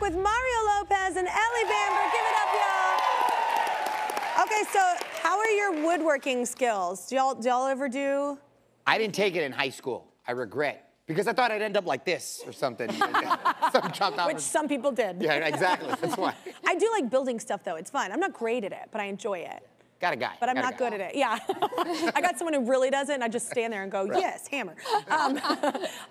with Mario Lopez and Ellie Bamber. Give it up, y'all. Okay, so how are your woodworking skills? Do y'all ever do? I didn't take it in high school. I regret. Because I thought I'd end up like this or something. Which some people did. Yeah, exactly. That's why. I do like building stuff, though. It's fun. I'm not great at it, but I enjoy it. Got a guy. But I'm not good at it. Yeah. I got someone who really does it, and I just stand there and go, yes, hammer.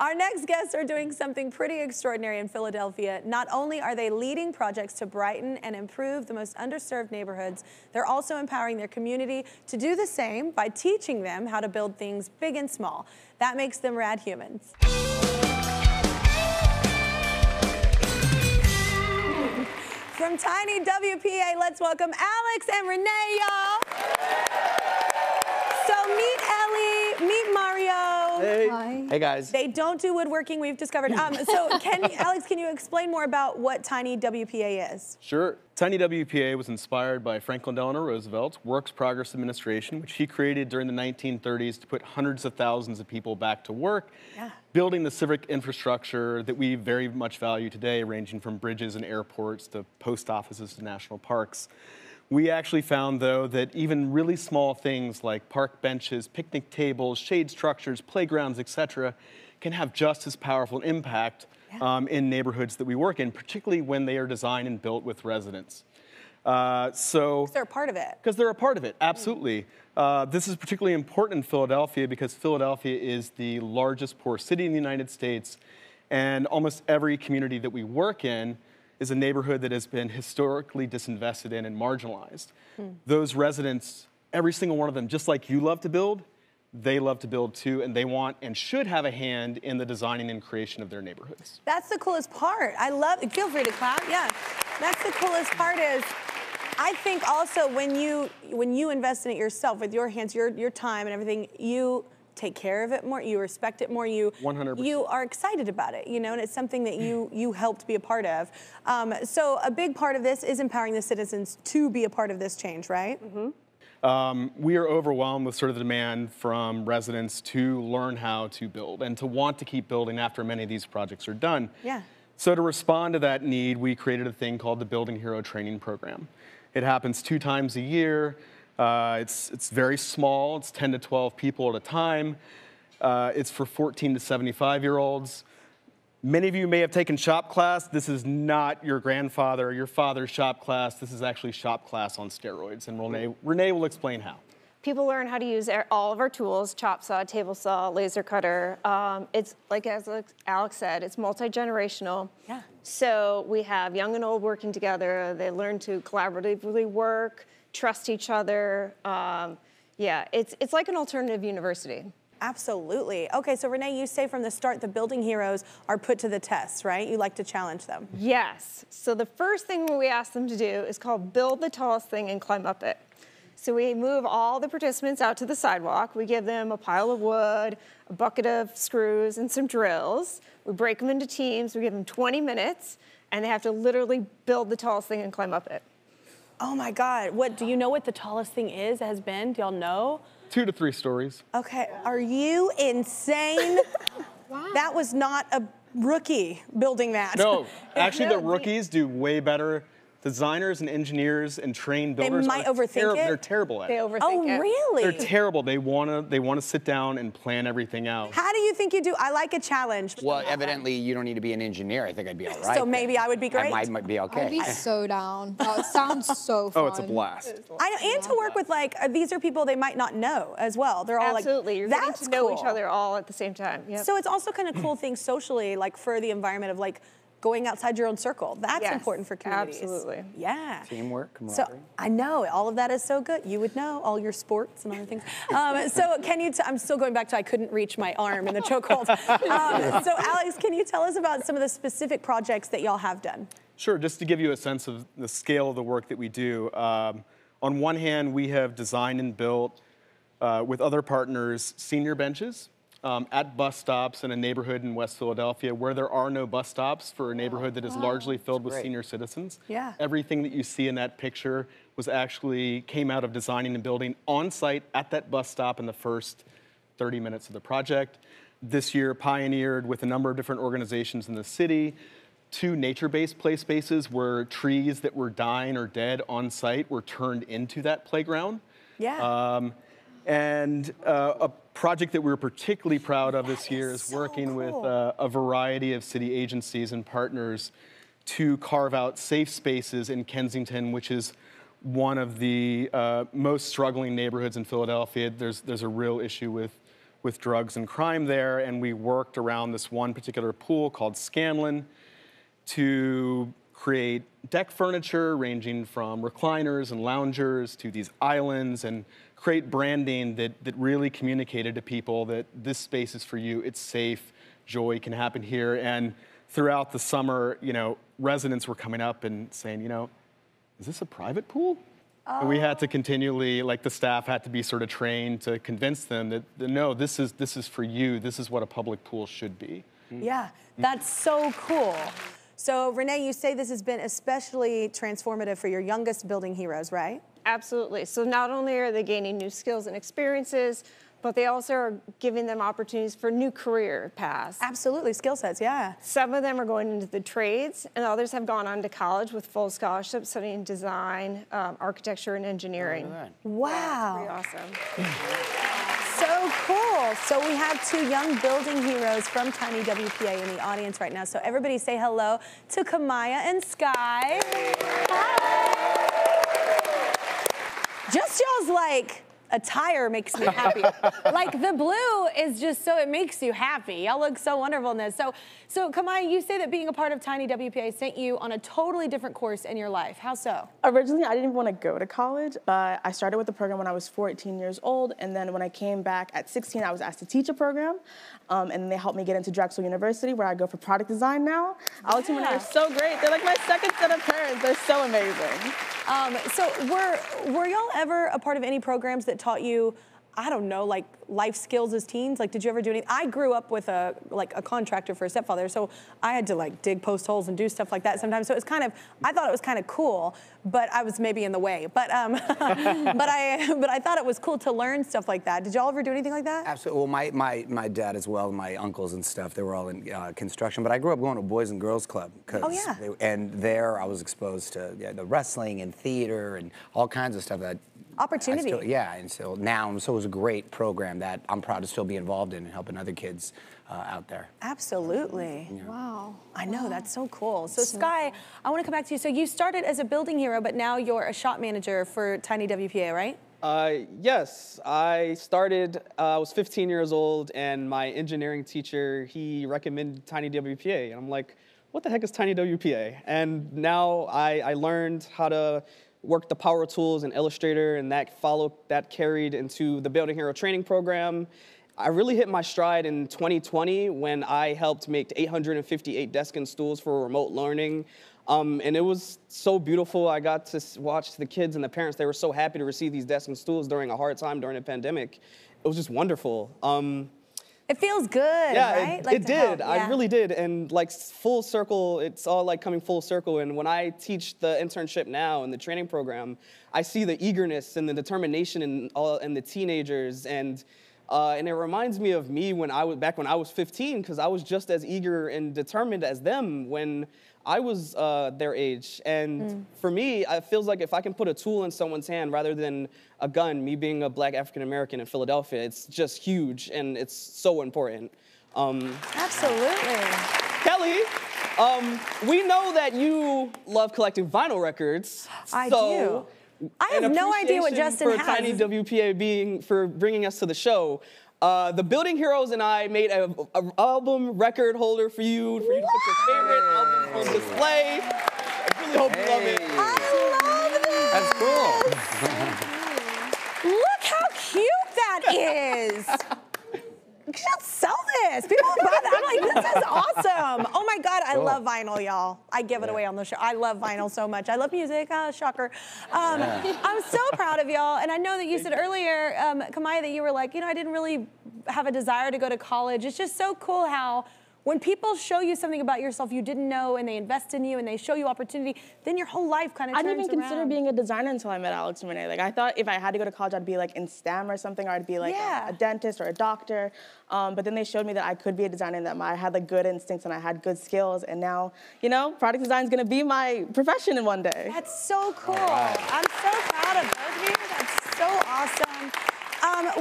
Our next guests are doing something pretty extraordinary in Philadelphia. Not only are they leading projects to brighten and improve the most underserved neighborhoods, they're also empowering their community to do the same by teaching them how to build things big and small. That makes them rad humans. From Tiny WPA, let's welcome Alex and Renee, y'all. So meet Ellie, meet Mario. Hey. Hi. Hey, guys. They don't do woodworking, we've discovered. So Alex, can you explain more about what Tiny WPA is? Sure. Tiny WPA was inspired by Franklin Delano Roosevelt's Works Progress Administration, which he created during the 1930s to put hundreds of thousands of people back to work, building the civic infrastructure that we very much value today, ranging from bridges and airports to post offices to national parks. We actually found, though, that even really small things like park benches, picnic tables, shade structures, playgrounds, etc., can have just as powerful an impact in neighborhoods that we work in, particularly when they are designed and built with residents. Because they're a part of it. Because they're a part of it, absolutely. This is particularly important in Philadelphia because Philadelphia is the largest poor city in the United States, and almost every community that we work in is a neighborhood that has been historically disinvested in and marginalized. Those residents, every single one of them, just like you love to build, they love to build too, and they want and should have a hand in the designing and creation of their neighborhoods. That's the coolest part. I love it. Feel free to clap, yeah. That's the coolest part is, I think also when you invest in it yourself with your hands, your time and everything, you take care of it more, you respect it more, you 100%. You are excited about it, you know, and it's something that you helped be a part of. So a big part of this is empowering the citizens to be a part of this change, right? We are overwhelmed with sort of the demand from residents to learn how to build and to want to keep building after many of these projects are done. Yeah. So to respond to that need, we created a thing called the Building Hero Training Program. It happens 2 times a year. It's very small. It's 10 to 12 people at a time. It's for 14 to 75-year-olds. Many of you may have taken shop class. This is not your grandfather or your father's shop class. This is actually shop class on steroids, and Renee will explain how. People learn how to use all of our tools, chop saw, table saw, laser cutter. It's like, as Alex said, it's multi-generational. Yeah. So we have young and old working together. They learn to collaboratively work, trust each other. Yeah, it's like an alternative university. Absolutely. Okay, so Renee, you say from the start the building heroes are put to the test, right? You like to challenge them. Yes. So the first thing we ask them to do is called build the tallest thing and climb up it. So we move all the participants out to the sidewalk. We give them a pile of wood, a bucket of screws, and some drills. We break them into teams. We give them 20 minutes, and they have to literally build the tallest thing and climb up it. Oh my God, do you know what the tallest thing has been? Do y'all know? 2 to 3 stories. Okay, are you insane? Wow. That was not a rookie building that. No, actually the rookies do way better. Designers and engineers and trained builders they might overthink it. They're terrible at it. They overthink it. Oh, really? They're terrible. They want to sit down and plan everything out. How do you think you do? I like a challenge. Well, evidently you don't need to be an engineer. I think I'd be all right. So maybe I would be great. I might be okay. I'd be so down. That sounds so fun. Oh, it's a blast. I know, and to work with these are people they might not know as well. They're all absolutely. You're getting to know each other all at the same time. Yep. So it's also kind of cool thing socially, like for the environment of going outside your own circle. That's important for communities. Absolutely. Yeah. Teamwork, camaraderie. So I know, all of that is so good. You would know, all your sports and other things. So can you, I'm still going back to I couldn't reach my arm in the chokehold. So Alex, can you tell us about some of the specific projects that y'all have done? Sure, just to give you a sense of the scale of the work that we do. On one hand, we have designed and built with other partners senior benches at bus stops in a neighborhood in West Philadelphia where there are no bus stops for a neighborhood that is largely filled with senior citizens. Yeah. Everything that you see in that picture came out of designing and building on site at that bus stop in the first 30 minutes of the project. This year pioneered with a number of different organizations in the city, 2 nature-based play spaces where trees that were dying or dead on site were turned into that playground. Yeah. And a project that we're particularly proud of this year is so working with cool. a variety of city agencies and partners to carve out safe spaces in Kensington, which is one of the most struggling neighborhoods in Philadelphia. There's a real issue with drugs and crime there, and we worked around this one particular pool called Scanlon to create deck furniture ranging from recliners and loungers to these islands, and create branding that really communicated to people that this space is for you, it's safe, joy can happen here. And throughout the summer, residents were coming up and saying, is this a private pool? Oh. And we had to continually, the staff had to be sort of trained to convince them that no, this is for you, this is what a public pool should be. Yeah, that's so cool. So Renee, you say this has been especially transformative for your youngest building heroes, right? Absolutely. So not only are they gaining new skills and experiences, but they also are giving them opportunities for new career paths. Absolutely, skill sets, yeah. Some of them are going into the trades, and others have gone on to college with full scholarships studying design, architecture, and engineering. Wow. Yeah, pretty awesome. So cool. So we have 2 young building heroes from Tiny WPA in the audience right now. So everybody say hello to Kamaya and Sky. Hi. Just y'all's attire makes me happy. The blue is just so, it makes you happy. Y'all look so wonderful in this. So Kamaya, you say that being a part of Tiny WPA sent you on a totally different course in your life. How so? Originally, I didn't even want to go to college, but I started with the program when I was 14 years old, and then when I came back at 16, I was asked to teach a program, and they helped me get into Drexel University, where I go for product design now. All the team and I are so great. They're like my second set of parents. They're so amazing. So were y'all ever a part of any programs that taught you, I don't know, life skills as teens? Did you ever do anything? I grew up with a contractor for a stepfather, so I had to dig post holes and do stuff like that sometimes. So it was I thought it was kind of cool, but I was maybe in the way. But but I thought it was cool to learn stuff like that. Did y'all ever do anything like that? Absolutely. Well, my dad as well, my uncles and stuff, they were all in construction. But I grew up going to Boys and Girls Club. And there I was exposed to the wrestling and theater and all kinds of stuff that. Opportunity. And so now, it was a great program that I'm proud to still be involved in and helping other kids out there. Absolutely. Yeah. Wow. I know, that's so cool. So Sky, I want to come back to you. So you started as a building hero, but now you're a shop manager for Tiny WPA, right? Yes, I started, I was 15 years old, and my engineering teacher, he recommended Tiny WPA, and I'm like, what the heck is Tiny WPA? And now I learned how to work the power tools and Illustrator, and that carried into the Building Hero training program. I really hit my stride in 2020 when I helped make 858 desks and stools for remote learning. And it was so beautiful. I got to watch the kids and the parents. They were so happy to receive these desks and stools during a hard time during the pandemic. It was just wonderful. It feels good, yeah, right? It did. Yeah. I really did. And full circle, it's all coming full circle. And when I teach the internship now in the training program, I see the eagerness and the determination in the teenagers. And it reminds me of me back when I was 15, because I was just as eager and determined as them when I was their age. And for me, it feels like if I can put a tool in someone's hand rather than a gun, me being a Black African-American in Philadelphia, it's just huge and it's so important. Absolutely. Kelly, we know that you love collecting vinyl records. I do. I have no idea what Justin has. For Tiny WPA for bringing us to the show. The Building Heroes and I made an album record holder for you to put your favorite albums on display. I really hope you love it. I love this. That's cool. Look how cute that is. You should sell this. People will buy that. I'm like, this is awesome. Oh my God, I love vinyl, y'all. I give it away on the show. I love vinyl so much. I love music, shocker. I'm so proud of y'all. And I know that you said earlier, Kamaya, that you were like, I didn't really have a desire to go to college. It's just so cool how When people show you something about yourself you didn't know and they invest in you and they show you opportunity, then your whole life kind of turns around. I didn't even consider being a designer until I met Alex and Renee. Like, I thought if I had to go to college, I'd be like in STEM or something, or I'd be like a dentist or a doctor. But then they showed me that I could be a designer and that I had like good instincts and I had good skills. And now, you know, product design is gonna be my profession in one day. That's so cool. I'm so proud of both of you. That's so awesome.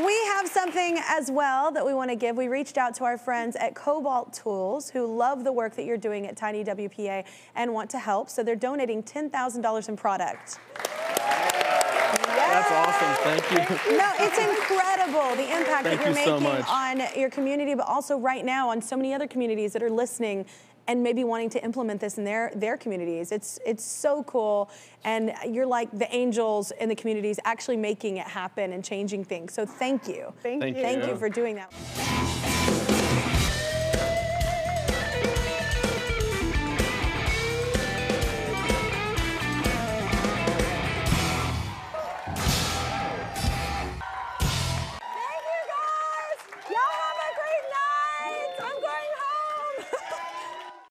We have something as well that we want to give. We reached out to our friends at Cobalt Tools who love the work that you're doing at Tiny WPA and want to help. So they're donating $10,000 in product. That's awesome. Thank you. No, it's incredible the impact that you're making on your community, but also right now on so many other communities that are listening and maybe wanting to implement this in their communities. It's so cool, and you're like the angels in the communities actually making it happen and changing things. So thank you. Thank you. Thank you for doing that.